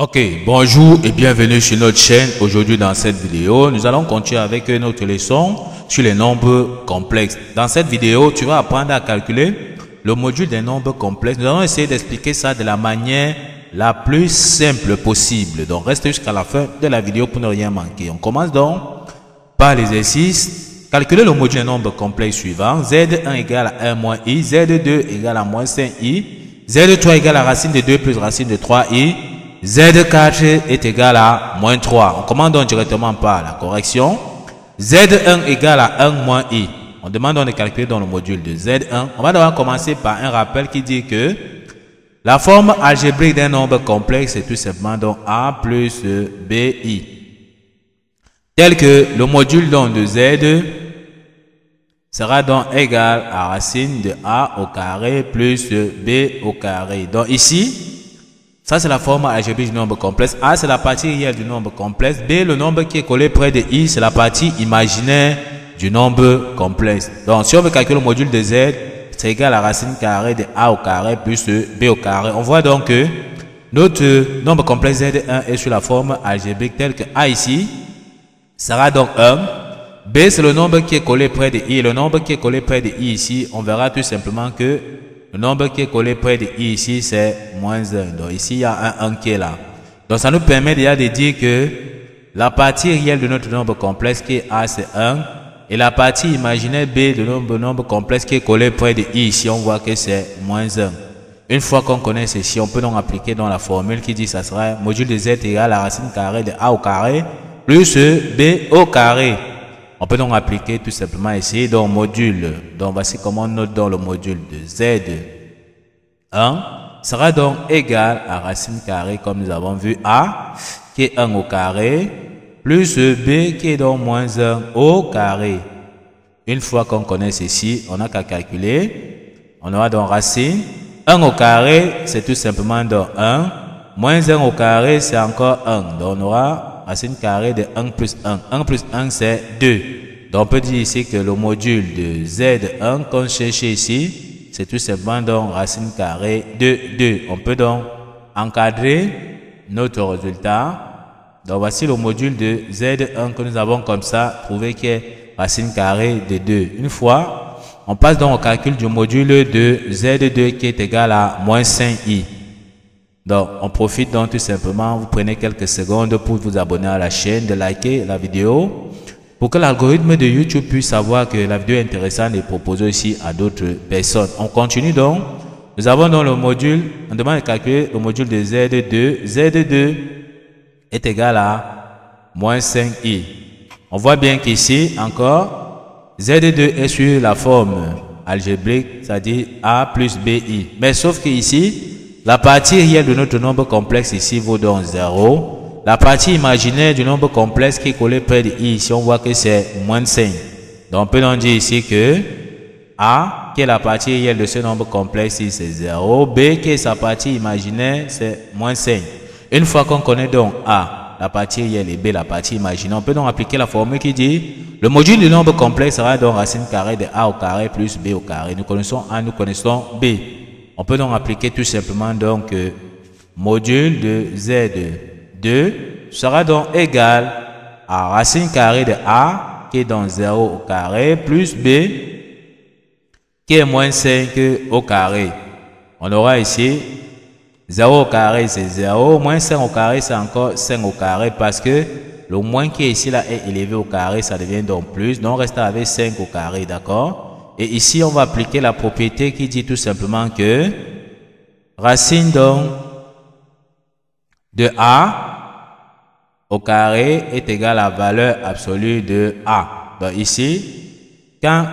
Ok, bonjour et bienvenue sur notre chaîne. Aujourd'hui dans cette vidéo, nous allons continuer avec notre leçon sur les nombres complexes. Dans cette vidéo, tu vas apprendre à calculer le module des nombres complexes. Nous allons essayer d'expliquer ça de la manière la plus simple possible. Donc reste jusqu'à la fin de la vidéo pour ne rien manquer. On commence donc par l'exercice. Calculer le module des nombres complexes suivants. Z1 égale à 1 moins i, Z2 égale à moins 5i, Z3 égale à racine de 2 plus racine de 3i, Z4 est égal à moins 3. On commence donc directement par la correction. Z1 égale à 1 moins i. On demande donc de calculer dans le module de Z1. On va devoir commencer par un rappel qui dit que la forme algébrique d'un nombre complexe est tout simplement donc A plus BI. Tel que le module donc de Z sera donc égal à racine de A au carré plus B au carré. Donc ici, ça c'est la forme algébrique du nombre complexe. A c'est la partie réelle du nombre complexe. B, le nombre qui est collé près de I, c'est la partie imaginaire du nombre complexe. Donc si on veut calculer le module de Z, c'est égal à racine carrée de A au carré plus B au carré. On voit donc que notre nombre complexe Z1 est sur la forme algébrique telle que A ici sera donc 1. B c'est le nombre qui est collé près de I. Et le nombre qui est collé près de I ici, on verra tout simplement que le nombre qui est collé près de I ici, c'est moins 1. Donc ici, il y a un 1 qui est là. Donc ça nous permet déjà de dire que la partie réelle de notre nombre complexe qui est A, c'est 1. Et la partie imaginaire B de notre nombre complexe qui est collé près de I ici, on voit que c'est moins 1. Une fois qu'on connaît ceci, on peut donc appliquer dans la formule qui dit que ça sera module de Z égale à racine carrée de A au carré plus B au carré. On peut donc appliquer tout simplement ici dans module. Donc voici comment on note dans le module de Z1 sera donc égal à racine carrée comme nous avons vu A qui est 1 au carré plus B qui est donc moins 1 au carré. Une fois qu'on connaît ceci, on n'a qu'à calculer. On aura donc racine 1 au carré, c'est tout simplement donc 1. Moins 1 au carré, c'est encore 1. Donc on aura racine carrée de 1 plus 1. 1 plus 1, c'est 2. Donc, on peut dire ici que le module de Z1 qu'on cherche ici, c'est tout simplement donc racine carrée de 2. On peut donc encadrer notre résultat. Donc, voici le module de Z1 que nous avons comme ça, trouvé qui est racine carrée de 2. Une fois, on passe donc au calcul du module de Z2 qui est égal à moins 5i. Donc, on profite donc tout simplement, vous prenez quelques secondes pour vous abonner à la chaîne, de liker la vidéo, pour que l'algorithme de YouTube puisse savoir que la vidéo est intéressante et proposer aussi à d'autres personnes. On continue donc. Nous avons donc le module, on demande de calculer le module de Z2. Z2 est égal à moins 5i. On voit bien qu'ici, encore, Z2 est sur la forme algébrique, c'est-à-dire A plus BI. Mais sauf qu'ici, la partie réelle de notre nombre complexe ici vaut donc 0. La partie imaginaire du nombre complexe qui est collée près de I, ici on voit que c'est moins 5. Donc on peut donc dire ici que A, qui est la partie réelle de ce nombre complexe ici, c'est 0. B, qui est sa partie imaginaire, c'est moins 5. Une fois qu'on connaît donc A, la partie réelle, et B, la partie imaginaire, on peut donc appliquer la formule qui dit le module du nombre complexe sera donc racine carrée de A au carré plus B au carré. Nous connaissons A, nous connaissons B. On peut donc appliquer tout simplement donc module de Z2 sera donc égal à racine carrée de A qui est donc 0 au carré plus B qui est moins 5 au carré. On aura ici 0 au carré c'est 0, moins 5 au carré c'est encore 5 au carré parce que le moins qui est ici là est élevé au carré, ça devient donc plus. Donc on reste avec 5 au carré, d'accord? Et ici, on va appliquer la propriété qui dit tout simplement que racine donc de A au carré est égale à la valeur absolue de A. Donc ici, quand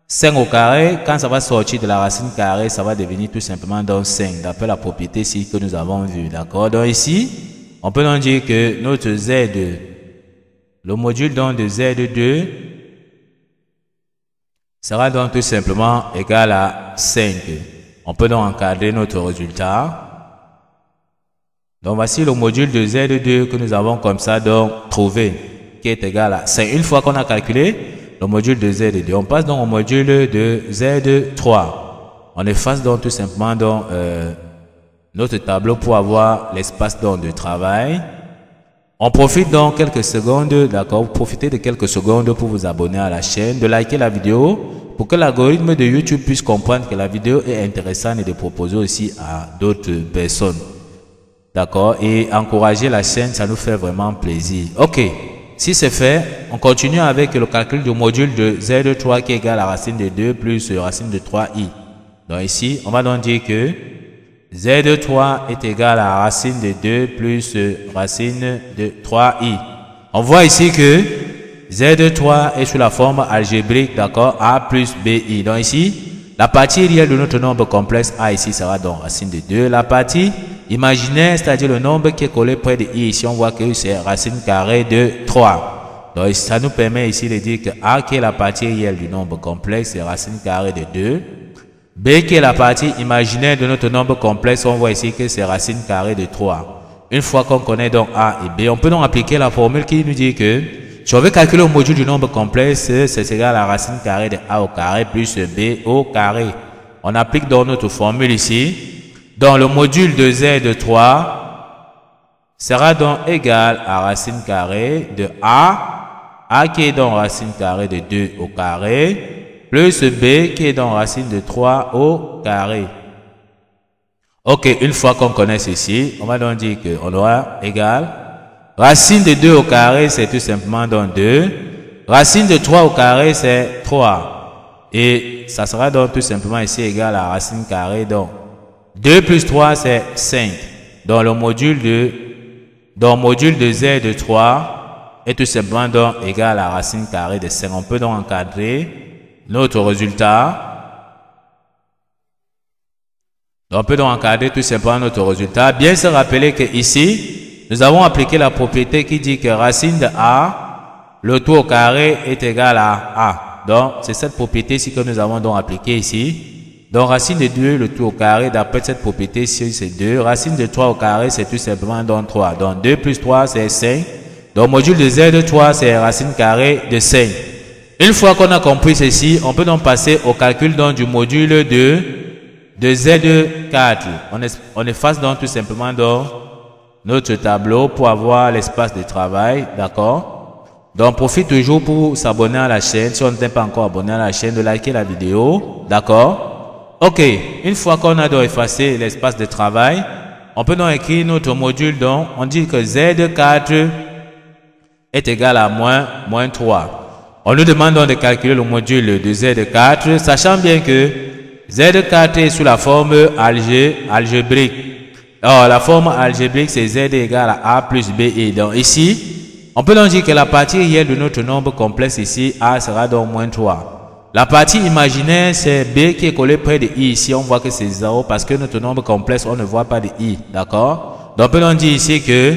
5 au carré, quand ça va sortir de la racine carrée, ça va devenir tout simplement donc 5, d'après la propriété ici que nous avons vue. D'accord? Donc ici, on peut donc dire que notre Z2, le module donc de Z2, sera donc tout simplement égal à 5. On peut donc encadrer notre résultat. Donc voici le module de Z2 que nous avons comme ça donc trouvé, qui est égal à 5. Une fois qu'on a calculé le module de Z2, on passe donc au module de Z3. On efface donc tout simplement donc notre tableau pour avoir l'espace de travail. On profite donc quelques secondes, d'accord, profitez de quelques secondes pour vous abonner à la chaîne, de liker la vidéo pour que l'algorithme de YouTube puisse comprendre que la vidéo est intéressante et de proposer aussi à d'autres personnes. D'accord, et encourager la chaîne, ça nous fait vraiment plaisir. Ok, si c'est fait, on continue avec le calcul du module de Z3 qui est égal à racine de 2 plus racine de 3i. Donc ici, on va donc dire que Z3 est égal à racine de 2 plus racine de 3i. On voit ici que Z3 est sous la forme algébrique, d'accord, A plus BI. Donc ici, la partie réelle de notre nombre complexe A ici sera donc racine de 2. La partie imaginaire, c'est-à-dire le nombre qui est collé près de I, ici on voit que c'est racine carrée de 3. Donc ça nous permet ici de dire que A qui est la partie réelle du nombre complexe c'est racine carrée de 2. B qui est la partie imaginaire de notre nombre complexe, on voit ici que c'est racine carrée de 3. Une fois qu'on connaît donc A et B, on peut donc appliquer la formule qui nous dit que si on veut calculer le module du nombre complexe, c'est égal à la racine carrée de A au carré plus B au carré. On applique donc notre formule ici. Donc le module de Z de 3 sera donc égal à racine carrée de A qui est donc racine carrée de 2 au carré, plus B qui est donc racine de 3 au carré. Ok, une fois qu'on connaît ceci, on va donc dire qu'on aura égal racine de 2 au carré, c'est tout simplement donc 2. Racine de 3 au carré, c'est 3. Et ça sera donc tout simplement ici égal à racine carrée. Donc 2 plus 3, c'est 5. Donc le module de Z de 3 est tout simplement donc égal à racine carrée de 5. On peut donc encadrer notre résultat. On peut donc encadrer tout simplement notre résultat. Bien se rappeler que ici, nous avons appliqué la propriété qui dit que racine de A, le tout au carré est égal à A. Donc, c'est cette propriété-ci que nous avons donc appliquée ici. Donc, racine de 2, le tout au carré, d'après cette propriété-ci, c'est 2. Racine de 3 au carré, c'est tout simplement donc 3. Donc, 2 plus 3, c'est 5. Donc, module de Z de 3, c'est racine carrée de 5. Une fois qu'on a compris ceci, on peut donc passer au calcul donc du module de Z de 4. On efface donc tout simplement donc notre tableau pour avoir l'espace de travail, d'accord? Donc, profite toujours pour s'abonner à la chaîne. Si on n'est pas encore abonné à la chaîne, de liker la vidéo, d'accord? Ok, une fois qu'on a donc effacé l'espace de travail, on peut donc écrire notre module. Donc, on dit que Z de 4 est égal à moins 3. On nous demande donc de calculer le module de Z de 4, sachant bien que Z de 4 est sous la forme algébrique. Alors, la forme algébrique, c'est Z égale à A plus BI. Donc, ici, on peut donc dire que la partie réelle de notre nombre complexe ici, A sera donc moins 3. La partie imaginaire, c'est B qui est collé près de I. Ici, on voit que c'est 0 parce que notre nombre complexe, on ne voit pas de I. D'accord? Donc, on peut donc dire ici que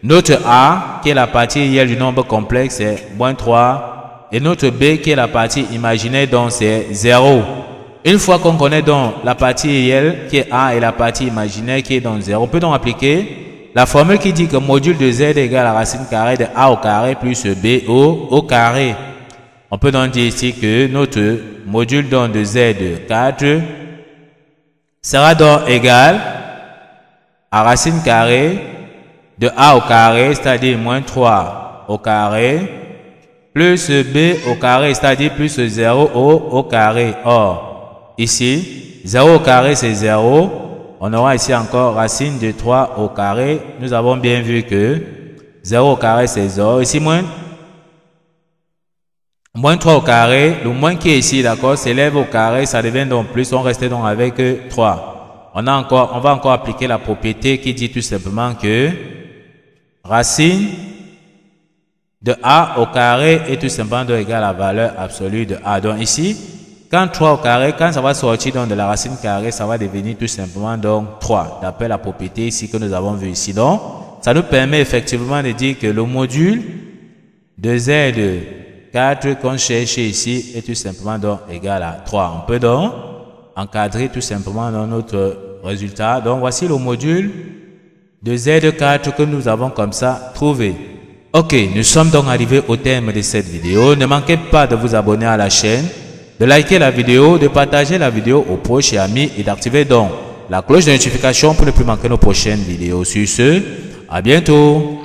notre A, qui est la partie réelle du nombre complexe, c'est moins 3. Et notre B, qui est la partie imaginaire, donc c'est 0. Une fois qu'on connaît donc la partie réelle qui est A et la partie imaginaire qui est donc 0, on peut donc appliquer la formule qui dit que module de Z est égal à racine carrée de A au carré plus B au carré. On peut donc dire ici que notre module donc de Z de 4 sera donc égal à racine carrée de A au carré, c'est-à-dire moins 3 au carré, plus B au carré, c'est-à-dire plus 0 au carré. Or, ici, 0 au carré, c'est 0. On aura ici encore racine de 3 au carré. Nous avons bien vu que 0 au carré, c'est 0. Ici, moins 3 au carré. Le moins qui est ici, d'accord, s'élève au carré. Ça devient donc plus. On reste donc avec 3. On va encore appliquer la propriété qui dit tout simplement que racine de A au carré est tout simplement égal à la valeur absolue de A. Donc ici, quand 3 au carré, quand ça va sortir donc de la racine carrée, ça va devenir tout simplement donc 3, d'après la propriété ici que nous avons vu ici. Donc, ça nous permet effectivement de dire que le module de Z de 4 qu'on cherche ici est tout simplement donc égal à 3. On peut donc encadrer tout simplement dans notre résultat. Donc, voici le module de Z de 4 que nous avons comme ça trouvé. Ok, nous sommes donc arrivés au terme de cette vidéo. Ne manquez pas de vous abonner à la chaîne, de liker la vidéo, de partager la vidéo aux proches et amis et d'activer donc la cloche de notification pour ne plus manquer nos prochaines vidéos. Sur ce, à bientôt.